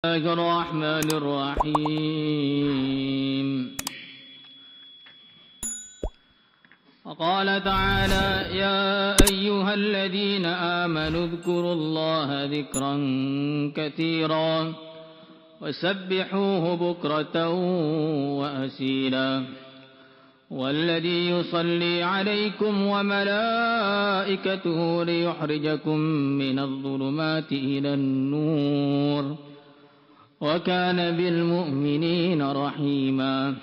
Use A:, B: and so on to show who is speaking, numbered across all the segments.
A: الله الرحمن الرحيم. وقال تعالى: يا أيها الذين آمنوا اذكروا الله ذكرا كثيرا وسبحوه بكرة وأصيلا والذي يصلي عليكم وملائكته ليخرجكم من الظلمات إلى النور وكان بالمؤمنين رحيما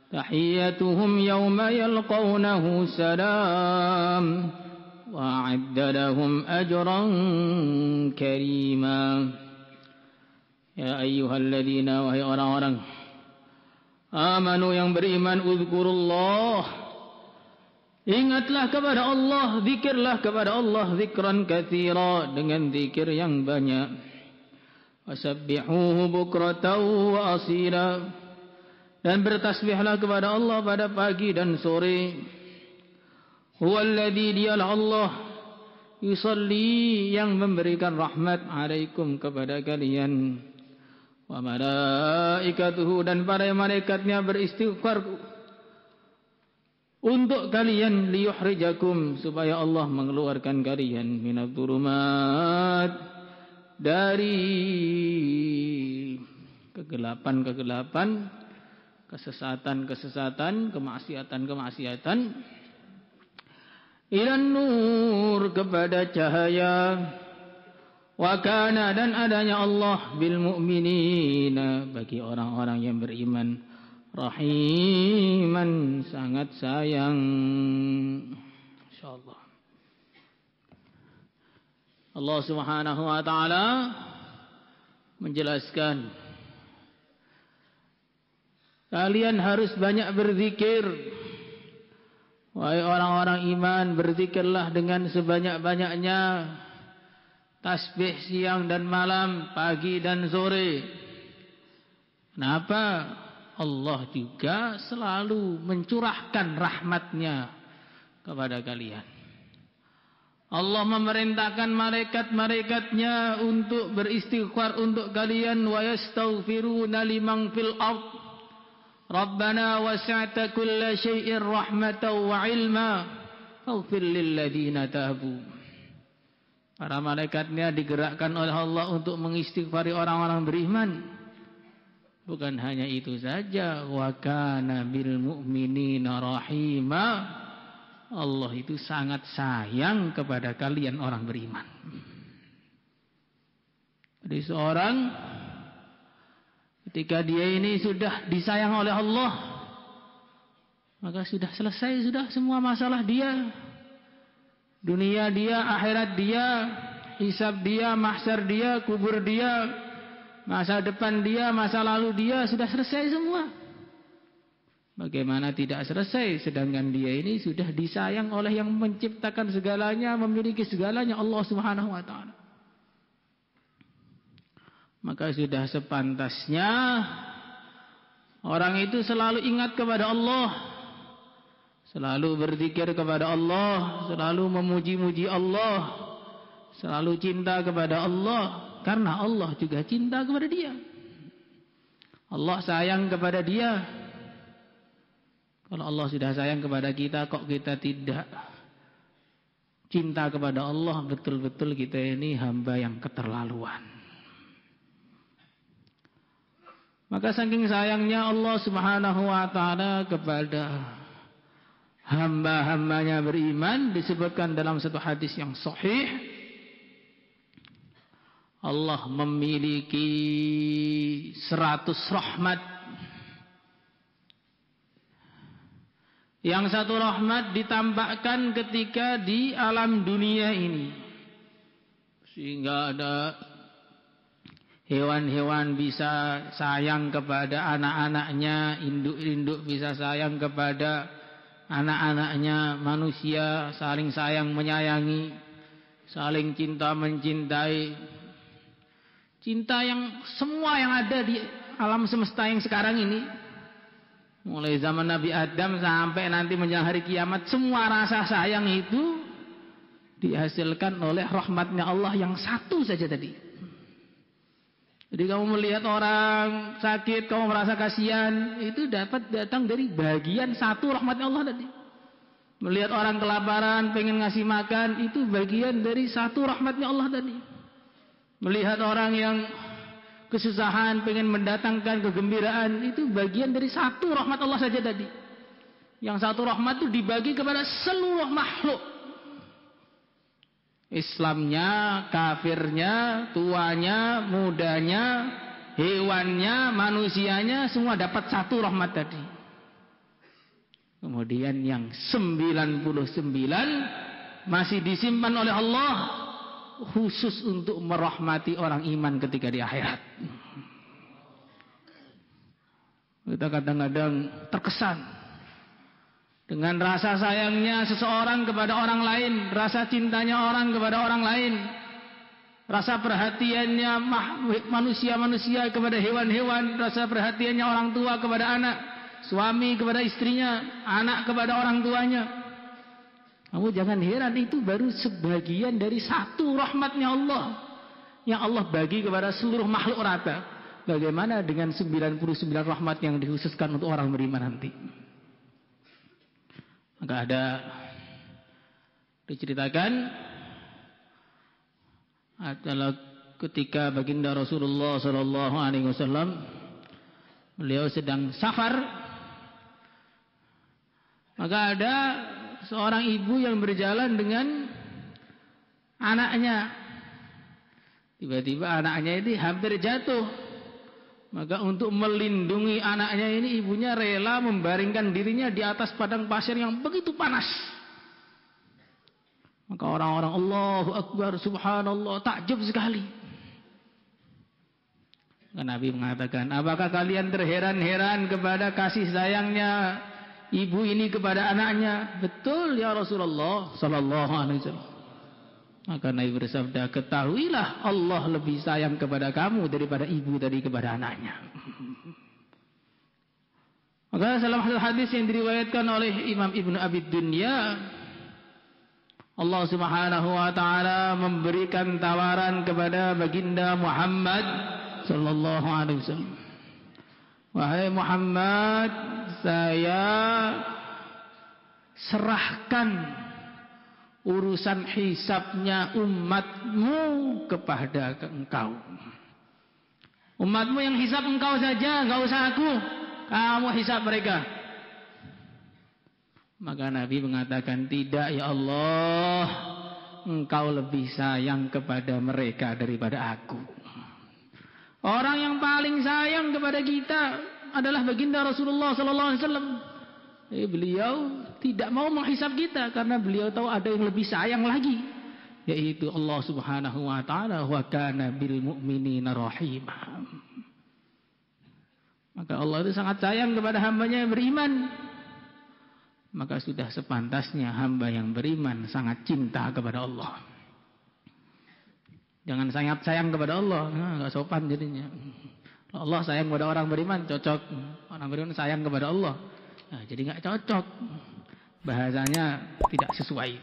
A: تحيتهم يوم يلقونه سلام وأعد لهم أجرا كريما. Ya ayyuhalladzina, wahai orang-orang amanu yang beriman, uzkurullah, ingatlah kepada Allah, zikirlah kepada Allah, zikran katsira, dengan zikir yang banyak. Wasabbihuhu bukratan wa asila, dan bertasbihlah kepada Allah pada pagi dan sore. Huwallazi, dialah Allah, yusalli, yang memberikan rahmat, alaikum, kepada kalian, wa malaikatuhu, dan para malaikatnya beristighfar untuk kalian, liyukhrijakum, supaya Allah mengeluarkan kalian, minadh-dhulumat, dari kegelapan-kegelapan, kesesatan-kesesatan, kemaksiatan-kemaksiatan, ilan nur, kepada cahaya. Wa kana, dan adanya Allah, bil mu'minina, bagi orang-orang yang beriman, rahiman, sangat sayang. Insyaallah. Allah Subhanahu wa taala menjelaskan, kalian harus banyak berzikir. Wahai orang-orang iman, berzikirlah dengan sebanyak-banyaknya, tasbih siang dan malam, pagi dan sore. Kenapa? Allah juga selalu mencurahkan rahmatnya kepada kalian. Allah memerintahkan malaikat-malaikatnya untuk beristighfar untuk kalian. Wa yastaghfiruna liman fil ard, Rabbana wasi'ta kulla syai'in rahmatan wa ilma faghfir lil ladzina tabu. Para malaikatnya digerakkan oleh Allah untuk mengistighfari orang-orang beriman. Bukan hanya itu saja, wa kana bil mu'minina rahima, Allah itu sangat sayang kepada kalian orang beriman. Jadi seorang ketika dia ini sudah disayang oleh Allah, maka sudah selesai, sudah semua masalah dia. Dunia dia, akhirat dia, hisab dia, mahsyar dia, kubur dia, masa depan dia, masa lalu dia, sudah selesai semua. Bagaimana tidak selesai, sedangkan dia ini sudah disayang oleh yang menciptakan segalanya, memiliki segalanya, Allah Subhanahu wa taala. Maka sudah sepantasnya orang itu selalu ingat kepada Allah, selalu berzikir kepada Allah, selalu memuji-muji Allah, selalu cinta kepada Allah, karena Allah juga cinta kepada dia. Allah sayang kepada dia. Kalau Allah sudah sayang kepada kita, kok kita tidak cinta kepada Allah? Betul-betul kita ini hamba yang keterlaluan. Maka saking sayangnya Allah Subhanahu wa taala kepada hamba-hambanya beriman, disebutkan dalam satu hadis yang sahih, Allah memiliki 100 rahmat. Yang satu rahmat ditampakkan ketika di alam dunia ini, sehingga ada hewan-hewan bisa sayang kepada anak-anaknya, induk-induk bisa sayang kepada anak-anaknya, manusia saling sayang menyayangi, saling cinta mencintai. Cinta yang semua yang ada di alam semesta yang sekarang ini, mulai zaman Nabi Adam sampai nanti menjelang hari kiamat, semua rasa sayang itu dihasilkan oleh rahmatnya Allah yang satu saja tadi. Jadi kamu melihat orang sakit, kamu merasa kasihan, itu dapat datang dari bagian satu rahmatnya Allah tadi. Melihat orang kelaparan, pengen ngasih makan, itu bagian dari satu rahmatnya Allah tadi. Melihat orang yang kesusahan, pengen mendatangkan kegembiraan, itu bagian dari satu rahmat Allah saja tadi. Yang satu rahmat itu dibagi kepada seluruh makhluk. Islamnya, kafirnya, tuanya, mudanya, hewannya, manusianya, semua dapat satu rahmat tadi. Kemudian yang 99 masih disimpan oleh Allah khusus untuk merahmati orang iman ketika di akhirat. Kita kadang-kadang terkesan dengan rasa sayangnya seseorang kepada orang lain, rasa cintanya orang kepada orang lain, rasa perhatiannya manusia-manusia kepada hewan-hewan, rasa perhatiannya orang tua kepada anak, suami kepada istrinya, anak kepada orang tuanya. Kamu jangan heran, itu baru sebagian dari satu rahmatnya Allah yang Allah bagi kepada seluruh makhluk rata. Bagaimana dengan 99 rahmat yang dikhususkan untuk orang beriman nanti? Maka ada diceritakan adalah ketika baginda Rasulullah sallallahu alaihi wasallam beliau sedang safar, maka ada seorang ibu yang berjalan dengan anaknya. Tiba-tiba anaknya ini hampir jatuh. Maka untuk melindungi anaknya ini, ibunya rela membaringkan dirinya di atas padang pasir yang begitu panas. Maka orang-orang Allahu Akbar, Subhanallah, takjub sekali. Maka Nabi mengatakan, apakah kalian terheran-heran kepada kasih sayangnya ibu ini kepada anaknya? Betul ya Rasulullah sallallahu alaihi wasallam. Maka Nabi bersabda, ketahuilah Allah lebih sayang kepada kamu daripada ibu tadi kepada anaknya. Maka dalam hadis yang diriwayatkan oleh Imam Ibnu Abi Dunya, Allah Subhanahu wa taala memberikan tawaran kepada baginda Muhammad sallallahu alaihi wasallam. Wahai Muhammad, saya serahkan urusan hisabnya umatmu kepada engkau. Umatmu yang hisab engkau saja, enggak usah aku. Kamu hisab mereka. Maka Nabi mengatakan, tidak ya Allah, engkau lebih sayang kepada mereka daripada aku. Orang yang paling sayang kepada kita adalah baginda Rasulullah sallallahu alaihi wasallam. Beliau tidak mau menghisab kita karena beliau tahu ada yang lebih sayang lagi, yaitu Allah Subhanahu wa taala, wa kana bil mu'minina rahima. Maka Allah itu sangat sayang kepada hambanya yang beriman. Maka sudah sepantasnya hamba yang beriman sangat cinta kepada Allah. Jangan sangat sayang kepada Allah, enggak sopan jadinya. Allah sayang kepada orang beriman cocok, orang beriman sayang kepada Allah. Nah, jadi nggak cocok, bahasanya tidak sesuai.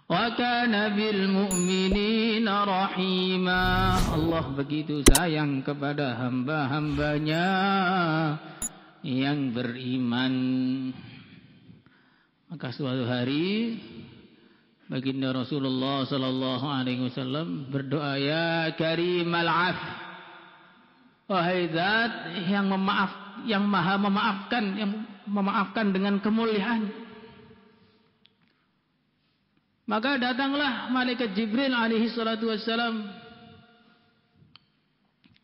A: Wa kana bil mu'minina rahima. Allah begitu sayang kepada hamba-hambanya yang beriman. Maka suatu hari baginda Rasulullah sallallahu alaihi wasallam berdoa, ya karimal af, wahai zat yang maha memaafkan, yang memaafkan dengan kemuliaan. Maka datanglah malaikat Jibril alaihi salatu wassalam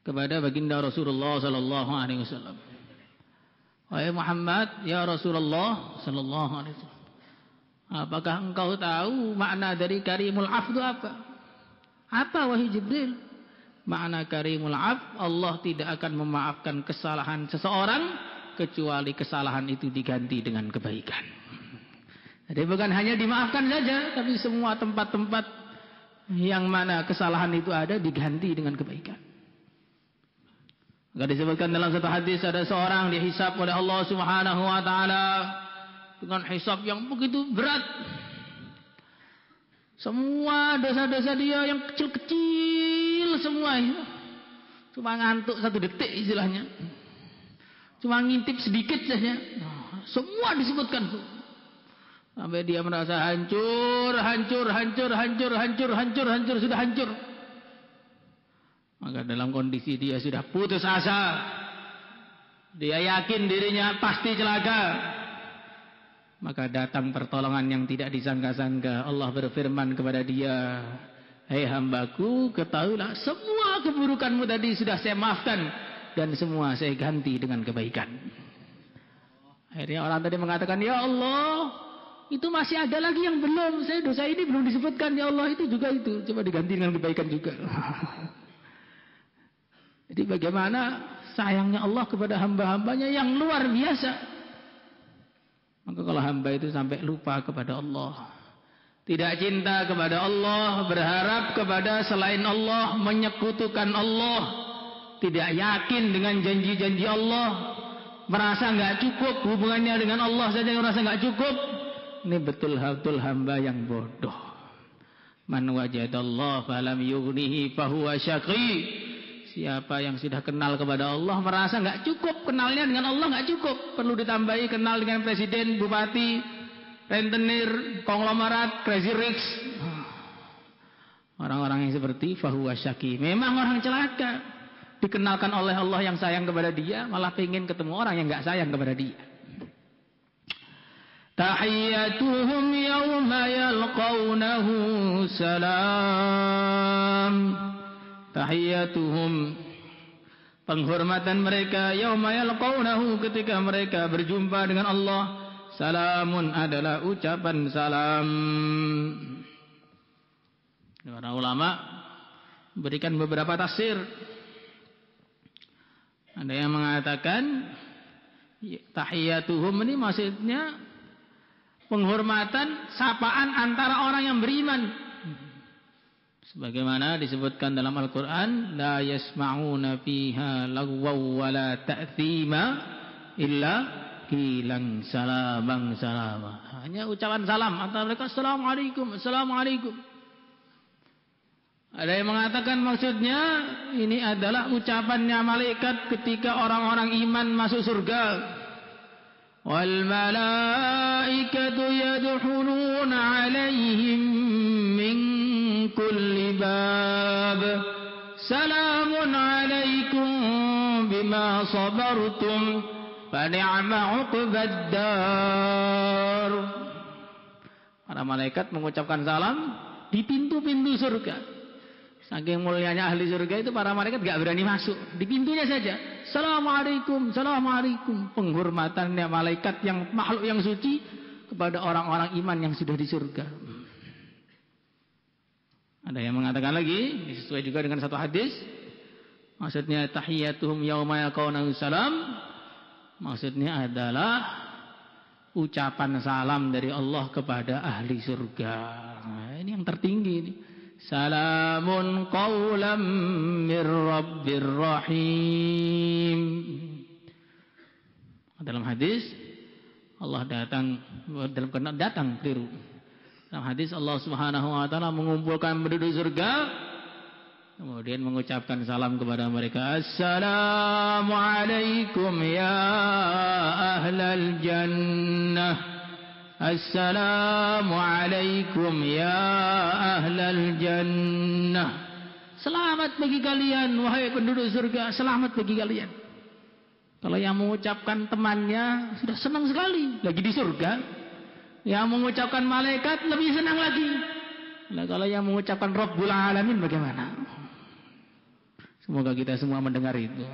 A: kepada baginda Rasulullah sallallahu alaihi wasallam. Wahai Muhammad, ya Rasulullah sallallahu alaihi wasallam, apakah engkau tahu makna dari karimul af itu apa? Apa wahai Jibril? Makna karimul af, Allah tidak akan memaafkan kesalahan seseorang kecuali kesalahan itu diganti dengan kebaikan. Jadi bukan hanya dimaafkan saja, tapi semua tempat-tempat yang mana kesalahan itu ada diganti dengan kebaikan. Maka disebutkan dalam satu hadis, ada seorang dihisab oleh Allah Subhanahu wa taala dengan hisab yang begitu berat. Semua dosa-dosa dia yang kecil-kecil semua Cuma ngantuk 1 detik istilahnya. Cuma ngintip sedikit saja. Semua disebutkan. Sampai dia merasa hancur, sudah hancur. Maka dalam kondisi dia sudah putus asa. Dia yakin dirinya pasti celaka. Maka datang pertolongan yang tidak disangka-sangka. Allah berfirman kepada dia, "Hei hambaku, ketahuilah semua keburukanmu tadi sudah saya maafkan. Dan semua saya ganti dengan kebaikan." Akhirnya orang tadi mengatakan, "Ya Allah, itu masih ada lagi yang belum. Saya dosa ini belum disebutkan. Ya Allah, itu juga itu. Coba diganti dengan kebaikan juga." Jadi bagaimana sayangnya Allah kepada hamba-hambanya yang luar biasa. Maka kalau hamba itu sampai lupa kepada Allah, tidak cinta kepada Allah, berharap kepada selain Allah, menyekutukan Allah, tidak yakin dengan janji-janji Allah, merasa enggak cukup hubungannya dengan Allah saja merasa enggak cukup, ini betul-betul hamba yang bodoh. Man wajadallah falam yughnihi fahuwa syaqi. Siapa yang sudah kenal kepada Allah merasa enggak cukup, kenalnya dengan Allah enggak cukup, perlu ditambahi kenal dengan presiden, bupati, rentenir, konglomerat, crazy rich. Orang-orang yang seperti fahuwa syaqi, memang orang celaka. Dikenalkan oleh Allah yang sayang kepada dia, malah pengen ketemu orang yang enggak sayang kepada dia. Tahiyyatuhum yawma yalqawnahu salam. Tahiyyatuhum, penghormatan mereka, yawma yalqawnahu, ketika mereka berjumpa dengan Allah, salamun, adalah ucapan salam. Para ulama berikan beberapa tafsir. Ada yang mengatakan tahiyyatuhum ini maksudnya penghormatan, sapaan antara orang yang beriman. Sebagaimana disebutkan dalam Al-Quran, la yasma'una fiha lagwaw wa la ta'thima illa qilan salaman salama. Hanya ucapan salam antara mereka, assalamualaikum, assalamualaikum. Ada yang mengatakan maksudnya ini adalah ucapannya malaikat ketika orang-orang iman masuk surga. Wal malaikatu yadkhuluna 'alaihim min kulli bab. Salamun 'alaikum bima sabartum fa ni'ma 'uqbad dar. Para malaikat mengucapkan salam di pintu-pintu surga. Saking mulianya ahli surga itu para malaikat enggak berani masuk, di pintunya saja. Assalamualaikum, assalamualaikum. Penghormatannya malaikat yang makhluk yang suci kepada orang-orang iman yang sudah di surga. Ada yang mengatakan lagi, sesuai juga dengan satu hadis, maksudnya tahiyyatuhum yauma yalqawnahu salam, maksudnya adalah ucapan salam dari Allah kepada ahli surga. Nah, ini yang tertinggi ini. Salamun qawlam mir rabbir rahim. Dalam hadis Allah datang keliru. Dalam hadis Allah Subhanahu wa taala mengumpulkan penduduk surga, kemudian mengucapkan salam kepada mereka, assalamu alaikum ya ahlal jannah. Assalamualaikum ya ahlal jannah. Selamat bagi kalian wahai penduduk surga, selamat bagi kalian. Kalau yang mengucapkan temannya sudah senang sekali, lagi di surga. Yang mengucapkan malaikat lebih senang lagi. Nah, kalau yang mengucapkan Rabbul Alamin bagaimana? Semoga kita semua mendengar itu.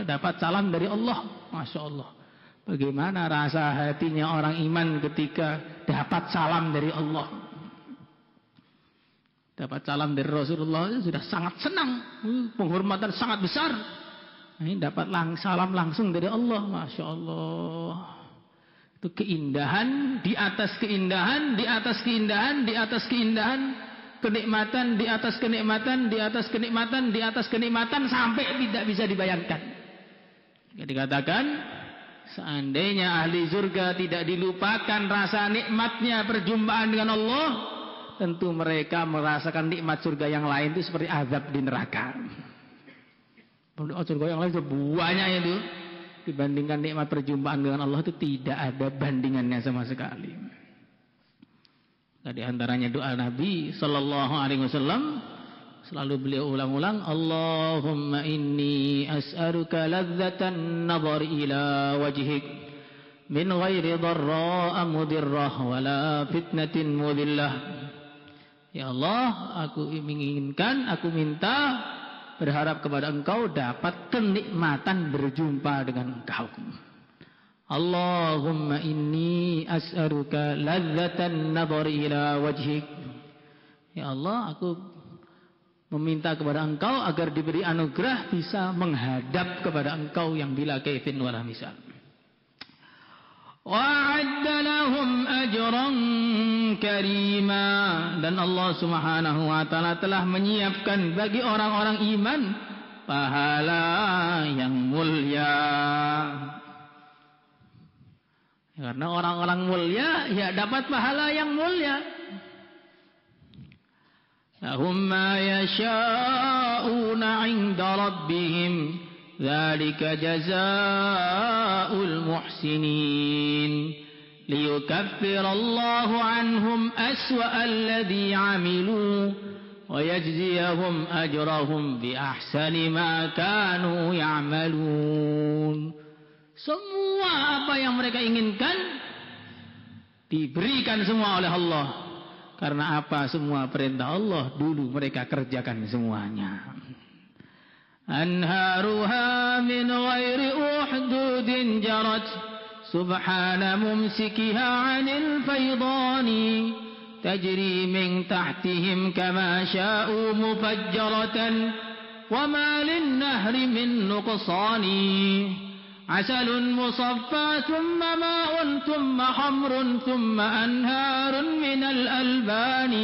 A: Dapat salam dari Allah, Masya Allah. Bagaimana rasa hatinya orang iman ketika dapat salam dari Allah. Dapat salam dari Rasulullah sudah sangat senang. Penghormatan sangat besar. Ini dapat salam langsung dari Allah. Masya Allah. Itu keindahan, di atas keindahan, di atas keindahan, di atas keindahan. Kenikmatan, di atas kenikmatan, di atas kenikmatan, di atas kenikmatan. Sampai tidak bisa dibayangkan. Dikatakan, seandainya ahli surga tidak dilupakan rasa nikmatnya perjumpaan dengan Allah, tentu mereka merasakan nikmat surga yang lain itu seperti azab di neraka. Surga yang lain banyak itu. Dibandingkan nikmat perjumpaan dengan Allah itu tidak ada bandingannya sama sekali. Nah, di antaranya doa Nabi sallallahu alaihi wasallam selalu beliau ulang-ulang, Allahumma inni as'aluka ladzatan nadhar ila wajhik min ghairi dharra'a mudirrah wala fitnatin mudillah. Ya Allah, aku menginginkan, aku minta, berharap kepada Engkau dapat kenikmatan berjumpa dengan Engkau. Allahumma inni as'aluka ladzatan nadhar ila wajhik. Ya Allah, aku meminta kepada Engkau agar diberi anugerah bisa menghadap kepada Engkau yang bila kaifin wala misal. Wa'adda lahum ajran karima, dan Allah Subhanahu wa taala telah menyiapkan bagi orang-orang iman pahala yang mulia. Karena orang-orang mulia ya dapat pahala yang mulia. Lahum ma yasha'una 'inda rabbihim dzalika jazaa'ul muhsinin liyukaffirallahu 'anhum aswa'al ladzi 'amilu wa yajziyahum ajrahum bi ahsani ma kanu ya'malun. Semua apa yang mereka inginkan diberikan semua oleh Allah. Karena apa? Semua perintah Allah dulu mereka kerjakan semuanya. Anharuha min ghairi uhdudin jarat subhana mumsikiha 'anil faydani tajri min tahtihim kama sya'u mufajjaratan wa ma lin nahri min nuqsani. عسل مصفى ثم ماء ثم حمر ثم أنهار من الألبان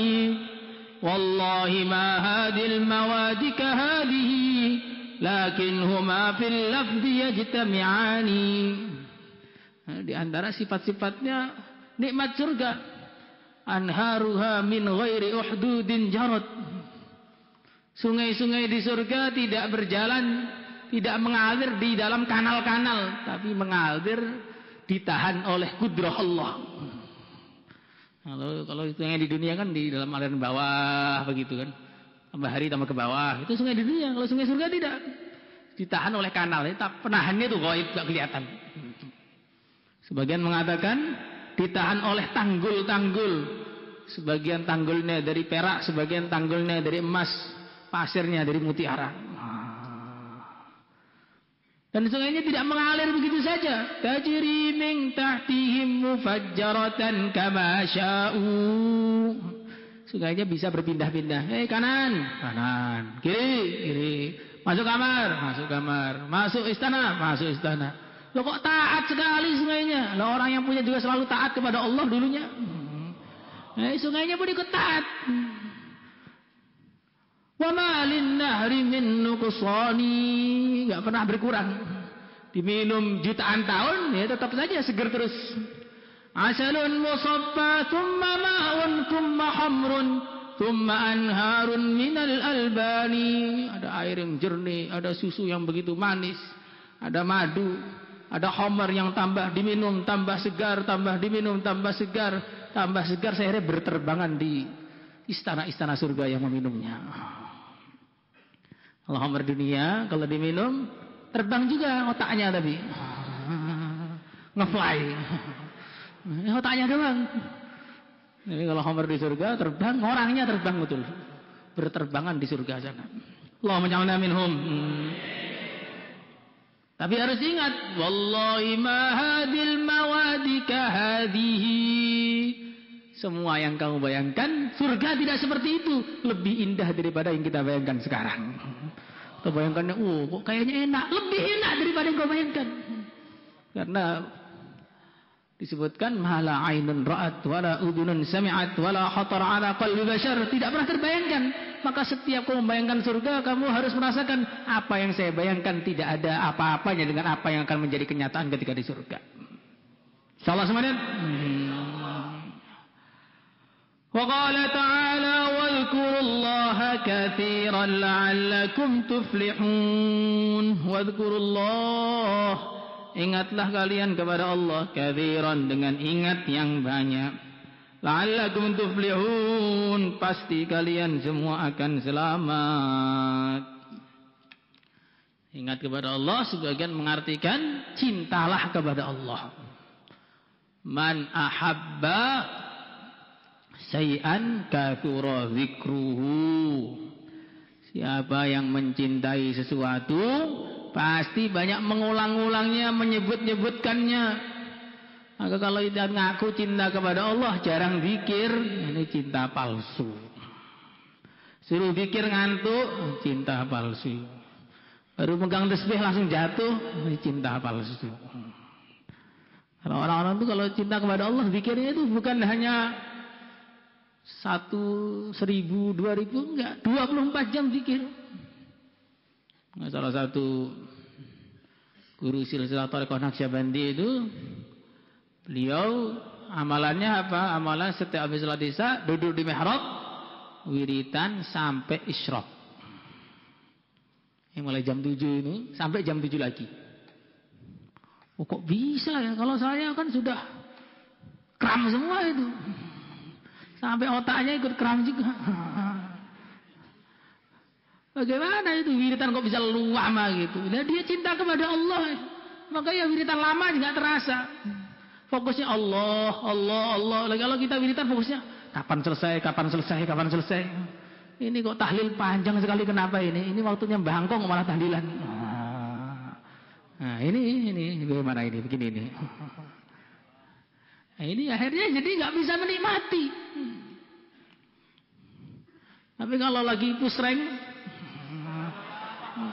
A: والله ما هذه المواد كهذه لكنهما في اللفظ يجتمعان. Di antara sifat-sifatnya nikmat surga, anharuha min ghairi uhdudin jarat. Sungai-sungai di surga tidak berjalan, tidak mengalir di dalam kanal-kanal, tapi mengalir ditahan oleh kudrah Allah. Kalau sungai di dunia kan di dalam aliran bawah begitu kan, tambah hari tambah ke bawah, itu sungai di dunia. Kalau sungai surga tidak, ditahan oleh kanal, penahannya itu gaib, gak kelihatan. Sebagian mengatakan ditahan oleh tanggul-tanggul, sebagian tanggulnya dari perak, sebagian tanggulnya dari emas, pasirnya dari mutiara. Dan sungainya tidak mengalir begitu saja. Tajri min tahtihim mufajjaratan kama sya'u. Sungainya bisa berpindah-pindah. Kanan, kanan, kiri. Masuk kamar, masuk kamar. Masuk istana, masuk istana. Loh kok taat sekali sungainya? Loh orang yang punya juga selalu taat kepada Allah dulunya. Sungainya pun ikut taat. Wa ma lin nahri min nuqsani, enggak pernah berkurang. Diminum jutaan tahun ya tetap saja segar terus. Asalun musaffa thumma ma'un thumma hamrun thumma anharun minal albani. Ada air yang jernih, ada susu yang begitu manis, ada madu, ada khamar yang tambah diminum tambah segar, tambah diminum tambah segar, tambah segar, sehingga berterbangan di istana-istana surga yang meminumnya. Kalau khamar dunia kalau diminum terbang juga otaknya, tapi ngefly otaknya doang. Jadi kalau khamar di surga terbang, orangnya terbang betul, berterbangan di surga sana. Allahumma ja'alna minhum. Tapi harus ingat, wallahi ma hadil mawadi kahadihi. Semua yang kamu bayangkan, surga tidak seperti itu. Lebih indah daripada yang kita bayangkan sekarang. Kita bayangkannya, kok kayaknya enak. Lebih enak daripada yang kau bayangkan. Karena disebutkan, mahala ainun ra'at, wala udunun sami'at, wala khatar ala qalbi bashar. Tidak pernah terbayangkan. Maka setiap kamu membayangkan surga, kamu harus merasakan apa yang saya bayangkan. Tidak ada apa-apanya dengan apa yang akan menjadi kenyataan ketika di surga. InsyaAllah semuanya. وقال تعالى واذكروا الله كثيرا لعلكم تفلحون. Wadhkurullah, ingatlah kalian kepada Allah katsiran, dengan ingat yang banyak. La'allakum tuflihun, pasti kalian semua akan selamat. Ingat kepada Allah sebagian mengartikan cintalah kepada Allah. Man ahabba syai'an kathura dzikruhu. Siapa yang mencintai sesuatu pasti banyak mengulang-ulangnya, menyebut-nyebutkannya. Maka kalau tidak ngaku cinta kepada Allah, jarang zikir, ini cinta palsu. Suruh zikir ngantuk, cinta palsu. Baru pegang tasbih langsung jatuh, ini cinta palsu. Kalau orang-orang itu kalau cinta kepada Allah, zikirnya itu bukan hanya 1, 1000, 2000, enggak, 24 jam zikir. Salah satu guru silsilah Thariqah Naqsyabandi itu, beliau amalannya apa? Amalan setiap habis salat Isya duduk di mihrab, wiritan sampai isyraq. Mulai jam 7 ini sampai jam 7 lagi. Oh, kok bisa ya? Kalau saya kan sudah kram semua itu. Sampai otaknya ikut kram juga. Bagaimana itu wiritan kok bisa lama gitu? Nah, dia cinta kepada Allah. Maka ya wiritan lama juga terasa. Fokusnya Allah, Allah, Allah. Lagi kalau kita wiritan fokusnya kapan selesai, kapan selesai, kapan selesai. Ini kok tahlil panjang sekali, kenapa ini? Ini waktunya bangkong malah tahlilan. Nah, ini bagaimana ini? Begini ini. Nah, ini akhirnya jadi nggak bisa menikmati. Tapi kalau lagi push rank,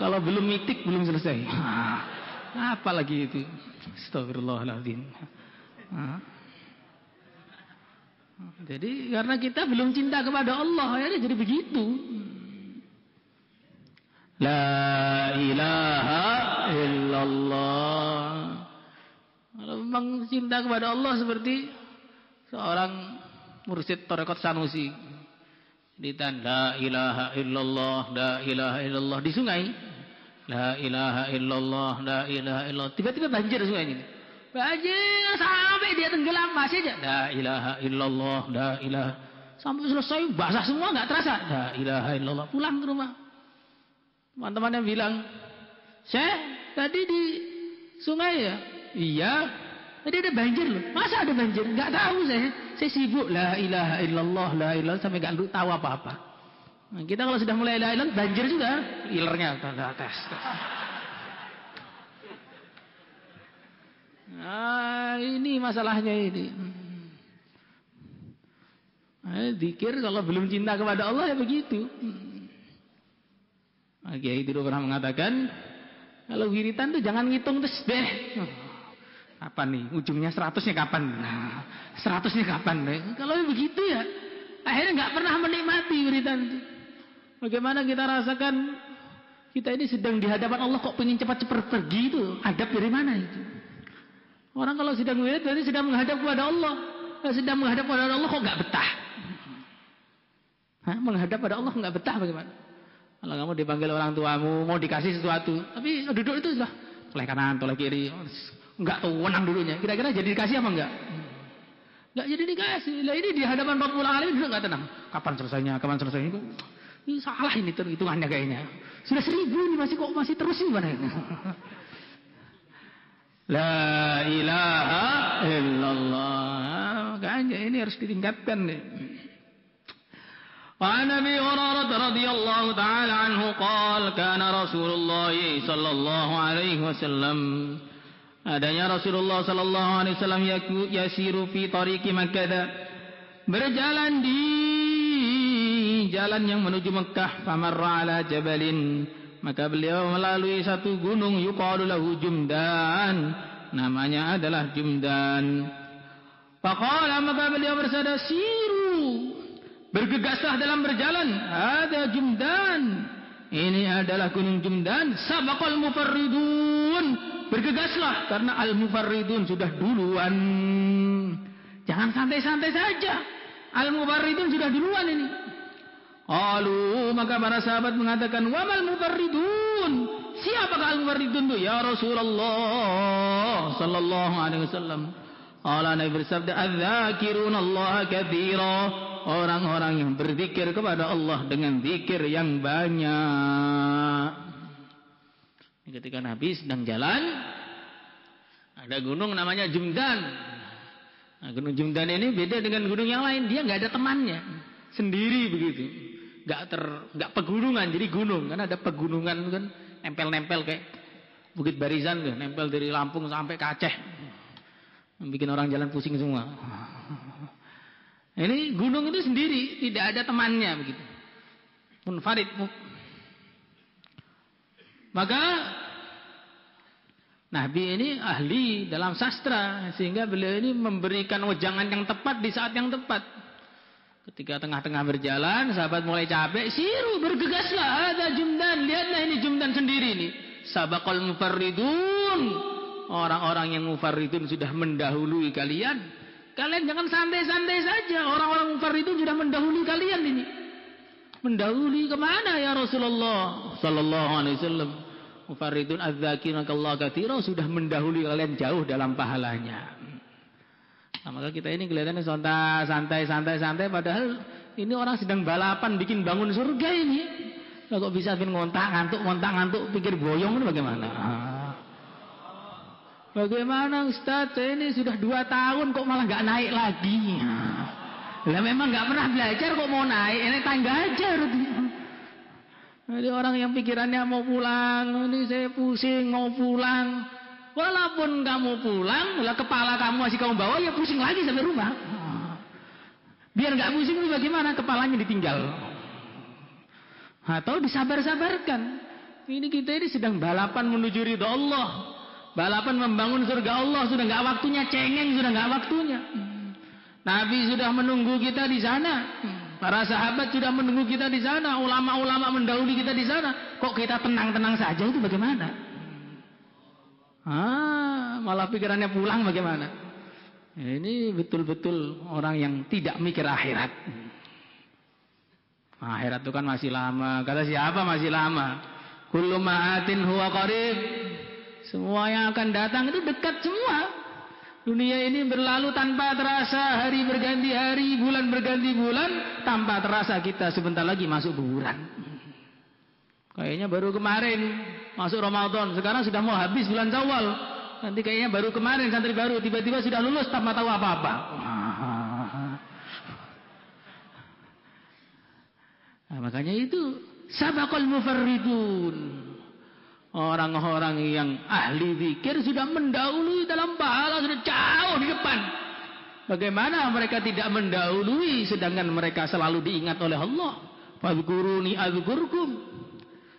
A: kalau belum mitik belum selesai. Apa lagi itu? Astagfirullahaladzim. Jadi karena kita belum cinta kepada Allah, akhirnya jadi begitu. La ilaha illallah. Kalau memang cinta kepada Allah seperti seorang mursyid Thariqat Sanusi, ditan la ilaha illallah, la ilaha illallah di sungai, la ilaha illallah, la ilaha illallah, tiba-tiba banjir sungai ini, banjir sampai dia tenggelam, masih aja la ilaha illallah, la ilaha, sampai selesai basah semua nggak terasa, la ilaha illallah. Pulang ke rumah, teman-temannya bilang, Syekh tadi di sungai ya? Iya, tadi ada banjir loh. Masa ada banjir? Enggak tahu saya sibuk. La ilaha illallah, la ilaha, sampai enggak tahu apa-apa. Nah, kita kalau sudah mulai la ilaha, banjir juga. Ilernya tes. Nah, ini masalahnya ini. Zikir kalau belum cinta kepada Allah ya begitu. Kiai dulu pernah mengatakan, kalau wiritan tuh jangan ngitung tasbih. Kapan nih? Ujungnya 100-nya kapan? Nah, 100-nya kapan? Kalau begitu ya, akhirnya nggak pernah menikmati wiritan itu. Bagaimana kita rasakan kita ini sedang di hadapan Allah, kok pengen cepat-cepat pergi itu? Hadap dari mana itu? Orang kalau sedang wirid berarti sedang menghadap kepada Allah. Kalau sedang menghadap kepada Allah kok nggak betah? Menghadap pada Allah nggak betah bagaimana? Kalau kamu dipanggil orang tuamu, mau dikasih sesuatu, tapi duduk itu sudah toleh kanan, toleh kiri, enggak tahu wenang dulunya. Kira-kira jadi dikasih apa enggak? Enggak jadi dikasih. Lah ini di hadapan Rabbul Alamin juga enggak tenang. Kapan selesainya? Kapan selesainya? Ini salah ini hitungannya kayaknya. Sudah 1000 ini masih terus ini mana ini? La ilaha illallah. Makanya ini harus ditingkatkan nih. وعن أبي هريرة رضي الله تعالى عنه قال كان رسول الله صلى الله عليه وسلم adanya Rasulullah sallallahu alaihi wasallam yasiru fi tariqi Makkah, berjalan di jalan yang menuju Mekah, famarra ala jabalin, maka beliau melalui satu gunung, yuqalu lahu Jumdan, namanya adalah Jumdan. Faqala, maka beliau bersabda, siru, bergegaslah dalam berjalan, ada Jumdan, ini adalah gunung Jumdan. Sabaqal mufarridun, bergegaslah karena al-mufarridun sudah duluan. Jangan santai-santai saja, al-mufarridun sudah duluan ini. Qalu, maka para sahabat mengatakan, wamal mufarridun, siapakah paling mufarridun itu? Ya Rasulullah sallallahu alaihi wasallam. Allah Nabi bersabda, "Adz-dzakiruna katsira." Orang-orang yang berzikir kepada Allah dengan zikir yang banyak. Ketika Nabi sedang jalan, ada gunung namanya Jumdan. Nah, gunung Jumdan ini beda dengan gunung yang lain. Dia nggak ada temannya, sendiri begitu. Nggak pegunungan, jadi gunung. Kan ada pegunungan kan nempel-nempel kayak Bukit Barisan tuh, nempel dari Lampung sampai ke Aceh. Bikin orang jalan pusing semua. Ini gunung itu sendiri, tidak ada temannya begitu. Munfarid. Maka Nabi ini ahli dalam sastra, sehingga beliau ini memberikan wejangan yang tepat di saat yang tepat. Ketika tengah-tengah berjalan, sahabat mulai capek, siru bergegaslah, ada Jumdan, lihatlah ini Jumdan sendiri ini. Sabaqal mufarridun. Orang-orang yang mufarridun sudah mendahului kalian. Kalian jangan santai-santai saja. Orang-orang mufarridun sudah mendahului kalian ini. Mendahului kemana ya Rasulullah sallallahu alaihi wasallam? Mufarridun adz-dzakiruna katsira sudah mendahului kalian jauh dalam pahalanya. Nah, maka kita ini kelihatannya santai, padahal ini orang sedang balapan bikin bangun surga ini. Nah, kok bisa ngontak ngantuk, pikir boyong itu bagaimana? Bagaimana Ustaz, saya ini sudah 2 tahun kok malah nggak naik lagi. Lah memang nggak pernah belajar kok mau naik, ini tangga aja. Jadi orang yang pikirannya mau pulang, ini saya pusing mau pulang. Walaupun kamu pulang, lah kepala kamu masih kamu bawa, ya pusing lagi sampai rumah. Biar nggak pusing itu bagaimana? Kepalanya ditinggal. Atau disabar-sabarkan. Ini kita ini sedang balapan menuju ridha Allah. Balapan membangun surga Allah, sudah nggak waktunya cengeng, sudah nggak waktunya. Nabi sudah menunggu kita di sana. Para sahabat sudah menunggu kita di sana. Ulama-ulama mendahului kita di sana. Kok kita tenang-tenang saja itu bagaimana? Malah pikirannya pulang bagaimana? Ini betul-betul orang yang tidak mikir akhirat. Akhirat itu kan masih lama. Kata siapa masih lama? Kullu ma'atin huwa qarib. Semua yang akan datang itu dekat semua. Dunia ini berlalu tanpa terasa, hari berganti hari, bulan berganti bulan, tanpa terasa kita sebentar lagi masuk kuburan. Kayaknya baru kemarin masuk Ramadan, sekarang sudah mau habis bulan Syawal. Nanti kayaknya baru kemarin santri baru tiba-tiba sudah lulus tanpa tahu apa-apa. Nah, makanya itu sabaqal mufarridun. Orang-orang yang ahli zikir sudah mendahului dalam pahala, sudah jauh di depan. Bagaimana mereka tidak mendahului sedangkan mereka selalu diingat oleh Allah. Fadhkuruni adzkurkum.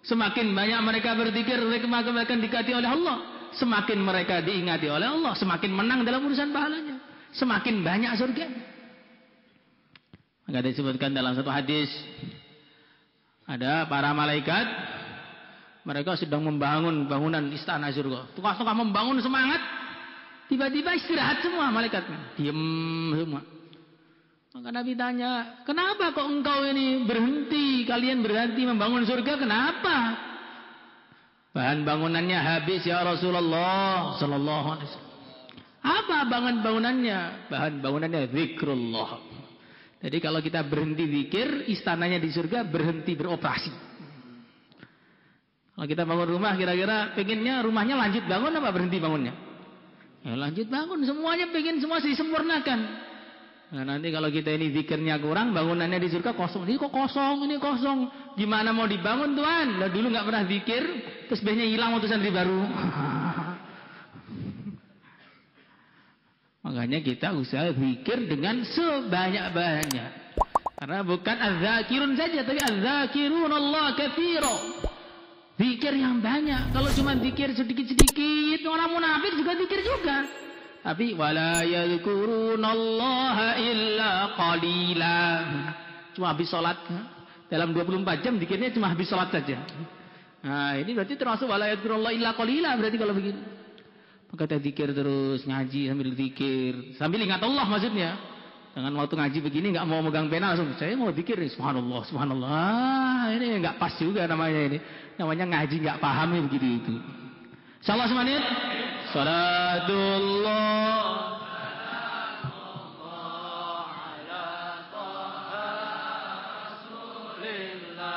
A: Semakin banyak mereka berzikir, mereka akan dikasihi oleh Allah. Semakin mereka diingati oleh Allah, semakin menang dalam urusan pahalanya. Semakin banyak surga. Maka disebutkan dalam satu hadis, ada para malaikat, mereka sedang membangun bangunan istana surga. Tukang-tukang membangun semangat. Tiba-tiba istirahat semua malaikatnya. Diam semua. Maka Nabi tanya, kenapa kok engkau ini berhenti? Kalian berhenti membangun surga, kenapa? Bahan bangunannya habis ya Rasulullah sallallahu alaihi wasallam. Apa bangunannya? Bahan bangunannya zikrullah. Jadi kalau kita berhenti zikir, istananya di surga berhenti beroperasi. Kalau kita bangun rumah, kira-kira pengennya rumahnya lanjut bangun apa berhenti bangunnya? Ya lanjut bangun, semuanya pengen semua disempurnakan. Nah, nanti kalau kita ini zikirnya kurang, bangunannya di surga kosong. Ini kok kosong, ini kosong. Gimana mau dibangun Tuhan? Lah dulu nggak pernah zikir, terus biasanya hilang waktu santri baru. Makanya kita usaha zikir dengan sebanyak-banyak. Karena bukan az-zakirun saja, tapi az-zakirunallah katsira. Zikir yang banyak. Kalau cuma zikir sedikit-sedikit, orang munafik juga zikir juga. Tapi wala yadhkurunallaha illa qalila. Cuma habis salat. Dalam 24 jam zikirnya cuma habis salat saja. Nah, ini berarti termasuk wala yadhkurunallaha illa qalila berarti kalau begitu. Maka kita zikir terus, ngaji sambil zikir, sambil ingat Allah maksudnya. Jangan waktu ngaji begini enggak mau megang pena langsung saya mau zikir nih, subhanallah, subhanallah. Ini enggak pas juga namanya ini. Namanya ngaji enggak paham ya begitu itu. Insyaallah semanit. Salatullah ala Taha Rasulillah.